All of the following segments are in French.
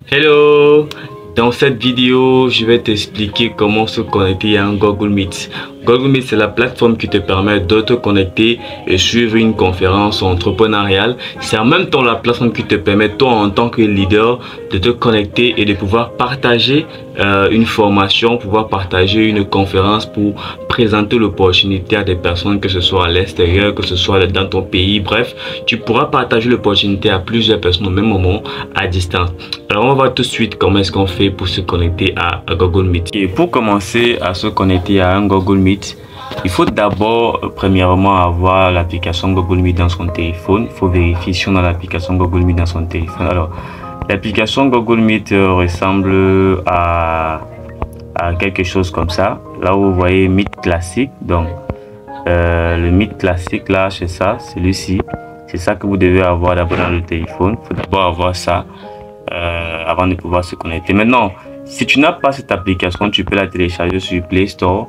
Hello! Dans cette vidéo, je vais t'expliquer comment se connecter à un Google Meet. Google Meet, c'est la plateforme qui te permet de te connecter et suivre une conférence entrepreneuriale. C'est en même temps la plateforme qui te permet, toi en tant que leader, de te connecter et de pouvoir partager une formation, pouvoir partager une conférence pour présenter l'opportunité à des personnes, que ce soit à l'extérieur, que ce soit dans ton pays. Bref, tu pourras partager l'opportunité à plusieurs personnes au même moment à distance. Alors, on va voir tout de suite comment est-ce qu'on fait pour se connecter à Google Meet. Et pour commencer à se connecter à un Google Meet, il faut d'abord, premièrement, avoir l'application Google Meet dans son téléphone. Il faut vérifier si on a l'application Google Meet dans son téléphone. Alors, l'application Google Meet ressemble à quelque chose comme ça. Là où vous voyez Meet classique. Donc, le Meet classique, là, c'est ça, celui-ci. C'est ça que vous devez avoir d'abord dans le téléphone. Il faut d'abord avoir ça avant de pouvoir se connecter. Maintenant, si tu n'as pas cette application, tu peux la télécharger sur Play Store.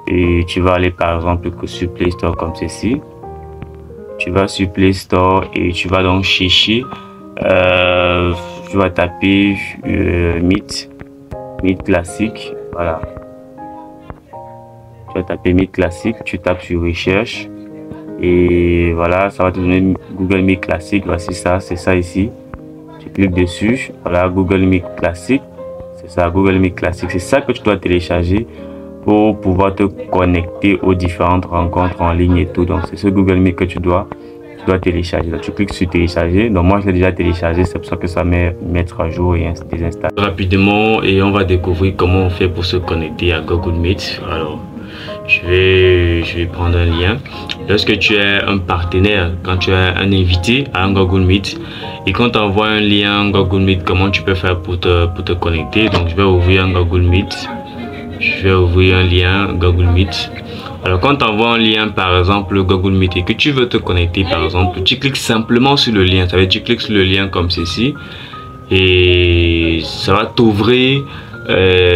Et tu vas aller par exemple sur Play Store comme ceci. Tu vas sur Play Store et tu vas donc chercher. Tu vas taper Meet classique. Voilà. Tu vas taper Meet classique. Tu tapes sur recherche. Et voilà, ça va te donner Google Meet classique. Voici ça, c'est ça ici. Tu cliques dessus. Voilà, Google Meet classique. C'est ça, Google Meet classique. C'est ça que tu dois télécharger pour pouvoir te connecter aux différentes rencontres en ligne et tout. Donc, c'est ce Google Meet que tu dois télécharger. Donc, tu cliques sur télécharger. Donc, moi, je l'ai déjà téléchargé. C'est pour ça que ça met mettre à jour et désinstaller. Rapidement, et on va découvrir comment on fait pour se connecter à Google Meet. Alors, je vais prendre un lien. Lorsque tu es un partenaire, quand tu es un invité à un Google Meet, et quand tu envoies un lien Google Meet, comment tu peux faire pour te connecter? Donc, je vais ouvrir un Google Meet. Je vais ouvrir un lien Google Meet. Alors, quand tu envoies un lien, par exemple, Google Meet, et que tu veux te connecter, par exemple, tu cliques simplement sur le lien. Ça veut dire, tu cliques sur le lien comme ceci. Et ça va t'ouvrir.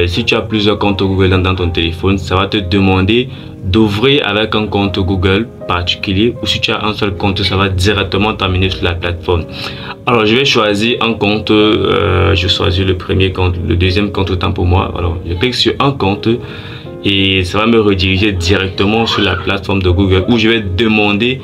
Si tu as plusieurs comptes Google dans ton téléphone, ça va te demander d'ouvrir avec un compte Google particulier, ou si tu as un seul compte, ça va directement t'amener sur la plateforme. Alors, je vais choisir un compte. Je choisis le premier compte, le deuxième compte autant pour moi. Alors, je clique sur un compte et ça va me rediriger directement sur la plateforme de Google, où je vais demander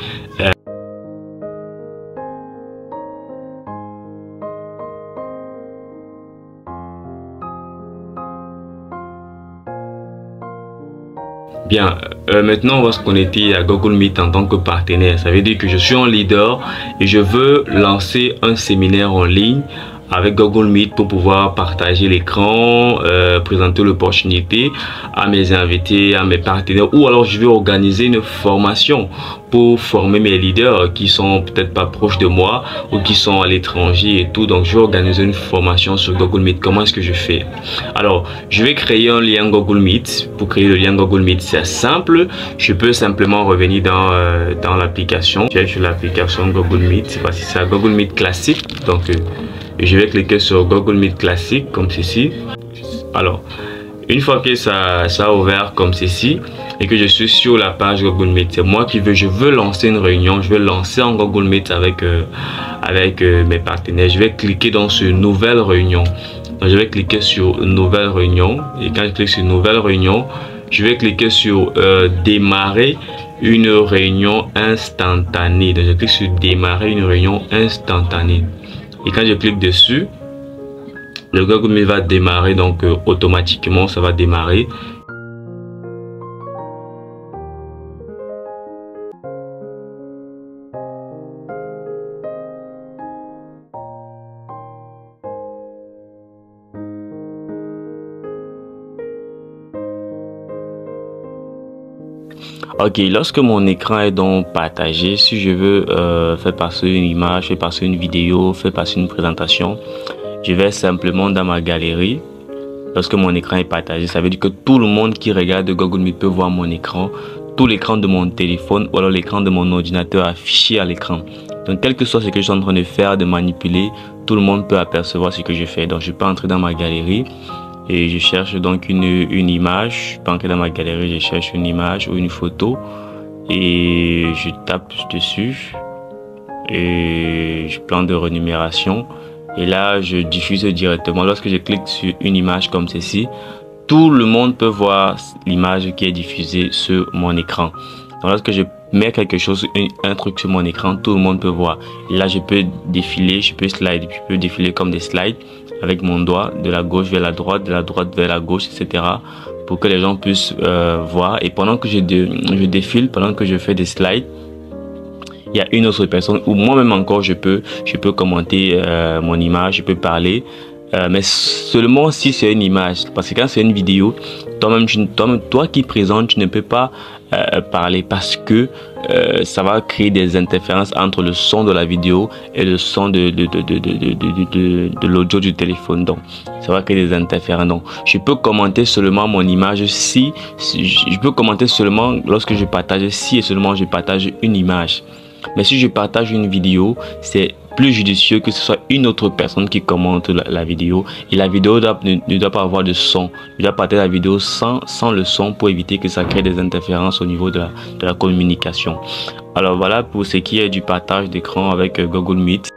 Bien, maintenant on va se connecter à Google Meet en tant que partenaire. Ça veut dire que je suis un leader et je veux lancer un séminaire en ligne avec Google Meet pour pouvoir partager l'écran, présenter l'opportunité à mes invités, à mes partenaires, ou alors je vais organiser une formation pour former mes leaders qui sont peut-être pas proches de moi ou qui sont à l'étranger et tout. Donc je vais organiser une formation sur Google Meet. Comment est-ce que je fais? Alors, je vais créer un lien Google Meet. Pour créer le lien Google Meet, c'est simple. Je peux simplement revenir dans l'application. Je vais sur l'application Google Meet. Voici ça, Google Meet classique. Donc je vais cliquer sur Google Meet classique comme ceci. Alors, une fois que ça a ouvert comme ceci et que je suis sur la page Google Meet, c'est moi qui je veux lancer une réunion. Je vais lancer un Google Meet avec mes partenaires. Je vais cliquer dans sur nouvelle réunion. Donc, je vais cliquer sur nouvelle réunion, et quand je clique sur nouvelle réunion, je vais cliquer sur démarrer une réunion instantanée. Donc, je clique sur démarrer une réunion instantanée. Et quand je clique dessus, le Google Meet va démarrer, donc automatiquement ça va démarrer. Ok, lorsque mon écran est donc partagé, si je veux faire passer une image, faire passer une vidéo, faire passer une présentation, je vais simplement dans ma galerie. Lorsque mon écran est partagé, ça veut dire que tout le monde qui regarde Google Meet peut voir mon écran, tout l'écran de mon téléphone ou alors l'écran de mon ordinateur affiché à l'écran. Donc, quel que soit ce que je suis en train de faire, de manipuler, tout le monde peut apercevoir ce que je fais. Donc, je peux entrer dans ma galerie. Et je cherche donc une image. Je peux entrer dans ma galerie, je cherche une image ou une photo et je tape dessus et je plan de renumération et là je diffuse directement. Lorsque je clique sur une image comme ceci, tout le monde peut voir l'image qui est diffusée sur mon écran. Donc lorsque je mets quelque chose, un truc sur mon écran, tout le monde peut voir. Et là je peux défiler, je peux défiler comme des slides avec mon doigt de la gauche vers la droite, de la droite vers la gauche, etc. pour que les gens puissent voir. Et pendant que je défile, pendant que je fais des slides, il y a une autre personne ou moi-même encore je peux commenter mon image, je peux parler, mais seulement si c'est une image, parce que quand c'est une vidéo, toi qui présente, tu ne peux pas parler parce que ça va créer des interférences entre le son de la vidéo et le son de l'audio du téléphone. Donc ça va créer des interférences. Donc je peux commenter seulement mon image si je peux commenter seulement lorsque je partage, si et seulement je partage une image. Mais si je partage une vidéo, c'est plus judicieux que ce soit une autre personne qui commente la vidéo. Et la vidéo ne doit pas avoir de son. Je dois partager la vidéo sans le son pour éviter que ça crée des interférences au niveau de la communication. Alors voilà pour ce qui est du partage d'écran avec Google Meet.